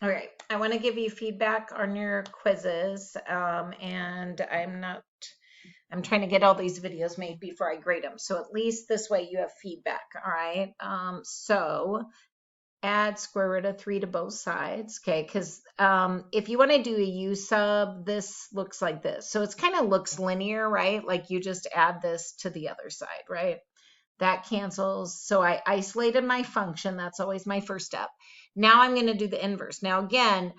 All right, I want to give you feedback on your quizzes, and I'm trying to get all these videos made before I grade them. So at least this way you have feedback, all right? So add square root of 3 to both sides, okay? Because if you want to do a U sub, this looks like this. So it's kind of looks linear, right? Like you just add this to the other side, right? That cancels. So I isolated my function. That's always my first step. Now I'm going to do the inverse. Now again,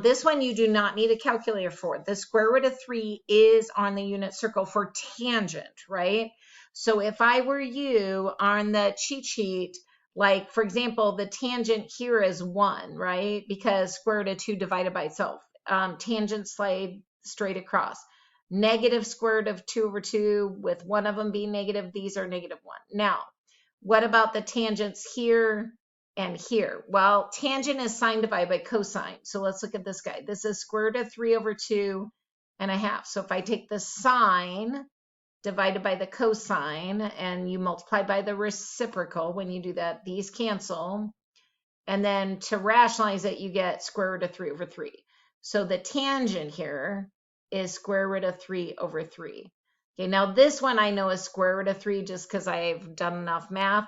this one you do not need a calculator for. The square root of 3 is on the unit circle for tangent, right? So if I were you on the cheat sheet, like for example, the tangent here is 1, right? Because square root of 2 divided by itself. Tangent slide straight across. Negative square root of 2 over 2, with one of them being negative, these are negative 1. Now, what about the tangents here and here? Well, tangent is sine divided by cosine. So let's look at this guy. This is square root of 3 over 2 and a half. So if I take the sine divided by the cosine and you multiply by the reciprocal, when you do that, these cancel. And then to rationalize it, you get square root of 3 over 3. So the tangent here is square root of 3 over 3. Okay, now this one I know is square root of 3 just because I've done enough math.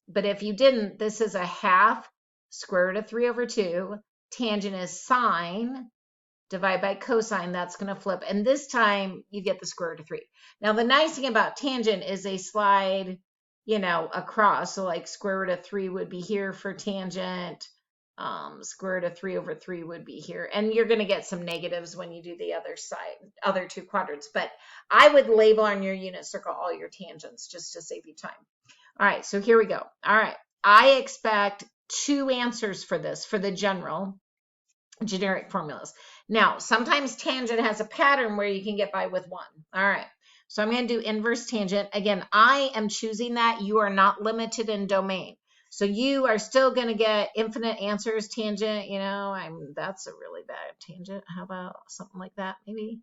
But if you didn't, this is a half square root of 3 over 2. Tangent is sine divided by cosine. That's going to flip. And this time you get the square root of 3. Now the nice thing about tangent is they slide, you know, across. So like square root of 3 would be here for tangent. Square root of 3 over 3 would be here. And you're going to get some negatives when you do the other side, other two quadrants. But I would label on your unit circle all your tangents just to save you time. All right, so here we go. All right, I expect 2 answers for this, for the generic formulas. Now, sometimes tangent has a pattern where you can get by with 1. All right, so I'm going to do inverse tangent. Again, I am choosing that. You are not limited in domain. So you are still going to get infinite answers, tangent, you know, that's a really bad tangent. How about something like that, maybe?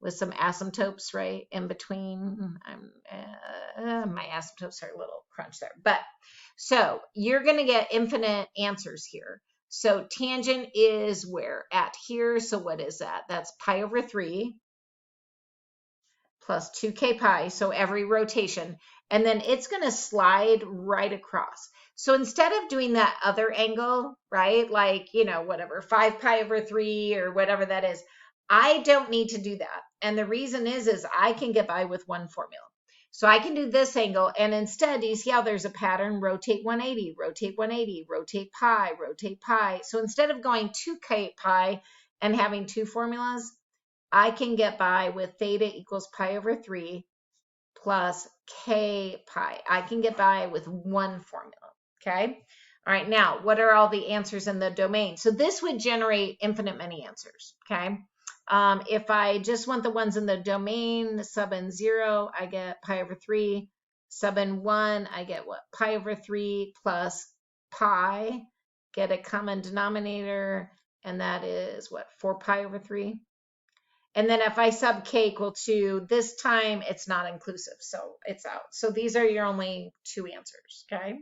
With some asymptotes right in between. My asymptotes are a little crunch there. But so you're going to get infinite answers here. So tangent is where? At here. So what is that? That's pi over 3 plus 2k pi. So every rotation. And then it's going to slide right across. So instead of doing that other angle, right? Like, you know, whatever, 5 pi over 3 or whatever that is, I don't need to do that. And the reason is I can get by with one formula. So I can do this angle, and instead, do you see how there's a pattern? Rotate 180, rotate 180, rotate pi, rotate pi. So instead of going 2k pi and having 2 formulas, I can get by with theta equals pi over 3 plus k pi. I can get by with one formula, okay? All right, now, what are all the answers in the domain? So this would generate infinite many answers, okay? If I just want the ones in the domain, sub n 0, I get pi over 3. Sub n 1, I get what? Pi over 3 plus pi. Get a common denominator, and that is what? 4 pi over 3. And then if I sub k equal to, this time it's not inclusive, so it's out. So these are your only 2 answers, okay?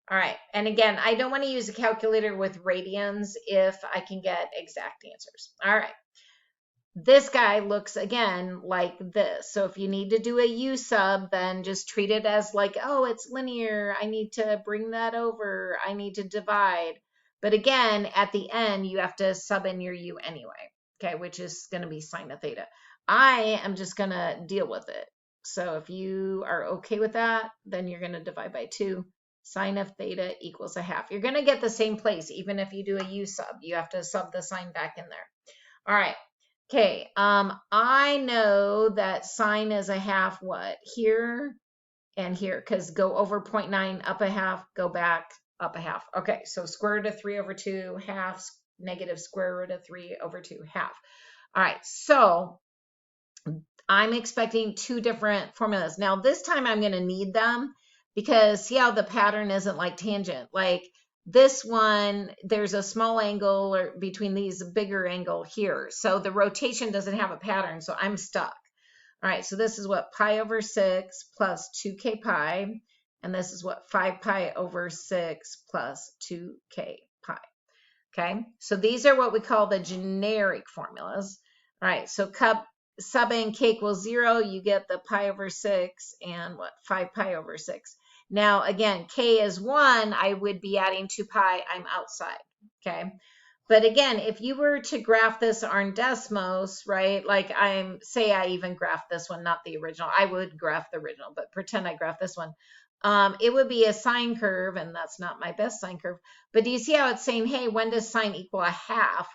All right, and again, I don't want to use a calculator with radians if I can get exact answers. All right. This guy looks again like this. So if you need to do a U sub, then just treat it as like, oh, it's linear. I need to bring that over. I need to divide. But again, at the end, you have to sub in your U anyway, okay, which is going to be sine of theta. I am just going to deal with it. So if you are okay with that, then you're going to divide by 2. Sine of theta equals a half. You're going to get the same place, even if you do a U sub. You have to sub the sine back in there. All right. Okay, I know that sine is a half what? Here and here, because go over 0.9, up a half, go back, up a half. Okay, so square root of 3 over 2, half, negative square root of 3 over 2, half. All right, so I'm expecting 2 different formulas. Now, this time I'm going to need them because see how the pattern isn't like tangent. Like this one, there's a small angle or between these, a bigger angle here. So the rotation doesn't have a pattern, so I'm stuck. All right, so this is what? Pi over 6 plus 2k pi. And this is what? 5 pi over 6 plus 2k pi. Okay, so these are what we call the generic formulas. All right, so cup subbing k equals 0, you get the pi over 6 and what, 5 pi over 6. Now, again, k is 1, I would be adding 2 pi, I'm outside, okay? But again, if you were to graph this on Desmos, right, like say I even graph this one, not the original, I would graph the original, but pretend I graph this one. It would be a sine curve, and that's not my best sine curve. But do you see how it's saying, hey, when does sine equal a half?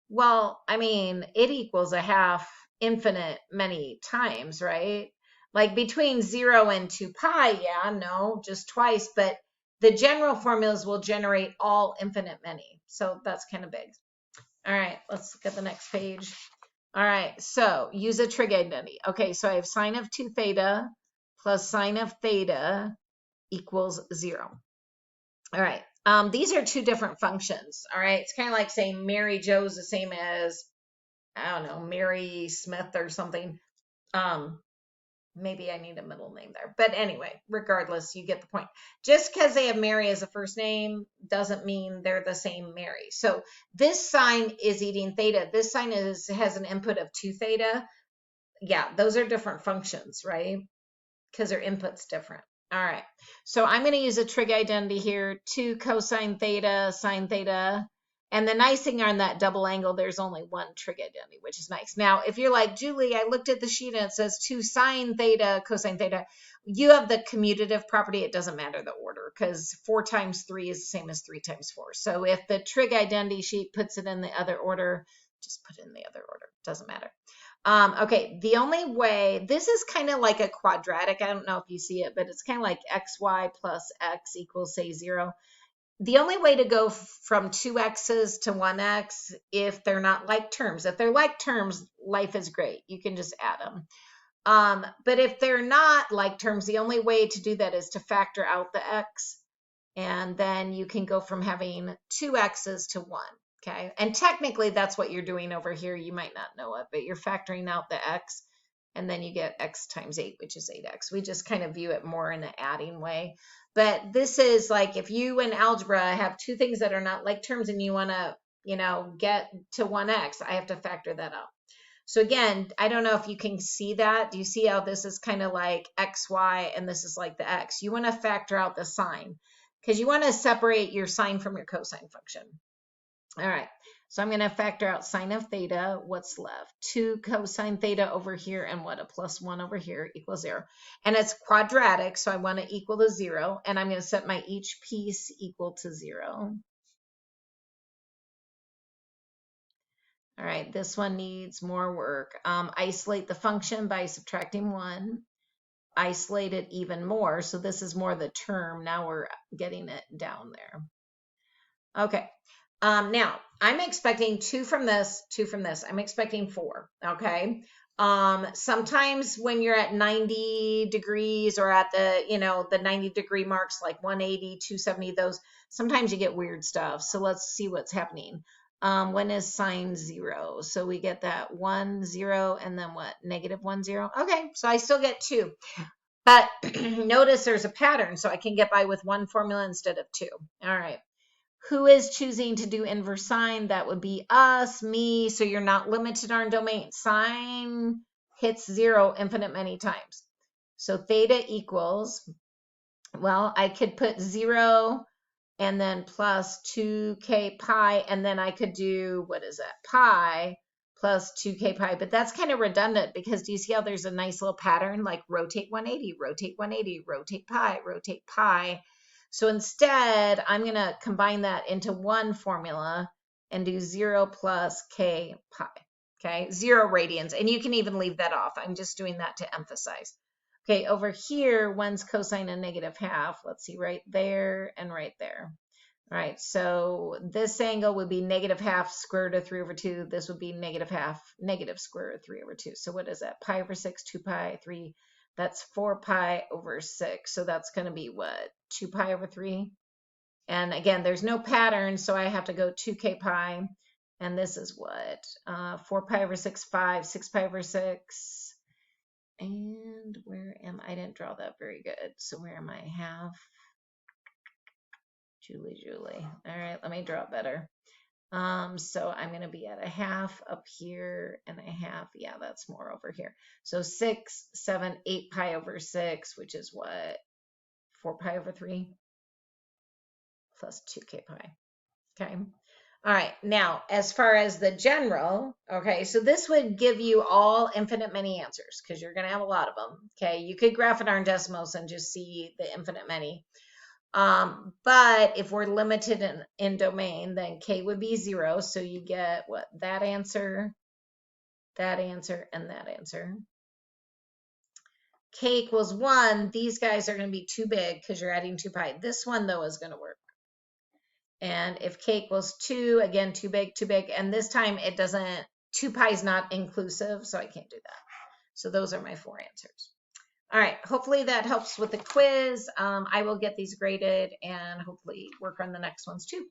Well, I mean, it equals a half infinite many times, right? Like between 0 and 2 pi, yeah, no, just twice. But the general formulas will generate all infinite many. So that's kind of big. All right, let's look at the next page. All right, so use a trig identity. Okay, so I have sine of 2 theta plus sine of theta equals 0. All right, these are two different functions. All right, it's kind of like saying Mary Jo's the same as, I don't know, Mary Smith or something. Maybe I need a middle name there. But anyway, regardless, you get the point. Just because they have Mary as a first name doesn't mean they're the same Mary. So this sign is eating theta. This sign has an input of 2 theta. Yeah, those are different functions, right? Because their input's different. All right, so I'm going to use a trig identity here, 2 cosine theta, sine theta. And the nice thing on that double angle, there's only one trig identity, which is nice. Now, if you're like, Julie, I looked at the sheet and it says 2 sine theta, cosine theta. You have the commutative property. It doesn't matter the order because 4 times 3 is the same as 3 times 4. So if the trig identity sheet puts it in the other order, just put it in the other order. Doesn't matter. Okay, the only way, this is kind of like a quadratic. I don't know if you see it, but it's kind of like xy plus x equals, say, 0. The only way to go from 2x's to 1x if they're not like terms. If they're like terms, life is great. You can just add them. But if they're not like terms, the only way to do that is to factor out the x. And then you can go from having 2x's to 1. Okay, and technically that's what you're doing over here. You might not know it, but you're factoring out the x, and then you get x times 8, which is 8x. We just kind of view it more in an adding way. But this is like if you in algebra have two things that are not like terms and you want to, get to 1x, I have to factor that out. So again, I don't know if you can see that. Do you see how this is kind of like xy and this is like the x? You want to factor out the sign because you want to separate your sine from your cosine function. All right, so I'm going to factor out sine of theta. What's left? 2 cosine theta over here and what? A plus 1 over here equals 0. And it's quadratic, so I want to equal to 0. And I'm going to set my each piece equal to 0. All right, this one needs more work. Isolate the function by subtracting 1. Isolate it even more. So this is more the term. Now we're getting it down there. Okay. Now I'm expecting 2 from this, 2 from this. I'm expecting 4. Okay. Sometimes when you're at 90 degrees or at the, the 90-degree marks, like 180, 270, those, sometimes you get weird stuff. So let's see what's happening. When is sine 0? So we get that 1, 0, and then what? -1, 0. Okay. So I still get 2. But notice there's a pattern. So I can get by with one formula instead of 2. All right. Who is choosing to do inverse sine? That would be us, me. So you're not limited on domain. Sine hits 0 infinite many times. So theta equals, well, I could put 0 and then plus 2k pi, and then I could do, what is that? Pi plus 2k pi, but that's kind of redundant because do you see how there's a nice little pattern like rotate 180, rotate 180, rotate pi. So instead, I'm going to combine that into one formula and do 0 plus k pi, okay? 0 radians, and you can even leave that off. I'm just doing that to emphasize. Okay, over here, 1's cosine a -1/2. Let's see, right there and right there. All right, so this angle would be -1/2 square root of 3 over 2. This would be -1/2 negative square root of 3 over 2. So what is that? Pi over 6, 2 pi, 3. That's 4 pi over 6. So that's going to be what? 2 pi over 3. And again, there's no pattern, so I have to go 2k pi. And this is what? 4 pi over 6, 5, 6 pi over 6. And where am I? I didn't draw that very good. So where am I? Half. Julie. All right, let me draw it better. So I'm going to be at a half up here and a half. Yeah, that's more over here. So 6, 7, 8 pi over 6, which is what? 4 pi over 3 plus 2k pi. Okay. All right. Now, as far as the general, okay, so this would give you all infinite many answers because you're going to have a lot of them. Okay. You could graph it on decimals and just see the infinite many. But if we're limited in domain, then k would be 0. So you get what? That answer, and that answer. K equals 1. These guys are going to be too big because you're adding 2 pi. This one, though, is going to work. And if k equals 2, again, too big, too big. And this time it doesn't, 2 pi is not inclusive, so I can't do that. So those are my 4 answers. All right, hopefully that helps with the quiz. I will get these graded and hopefully work on the next ones too.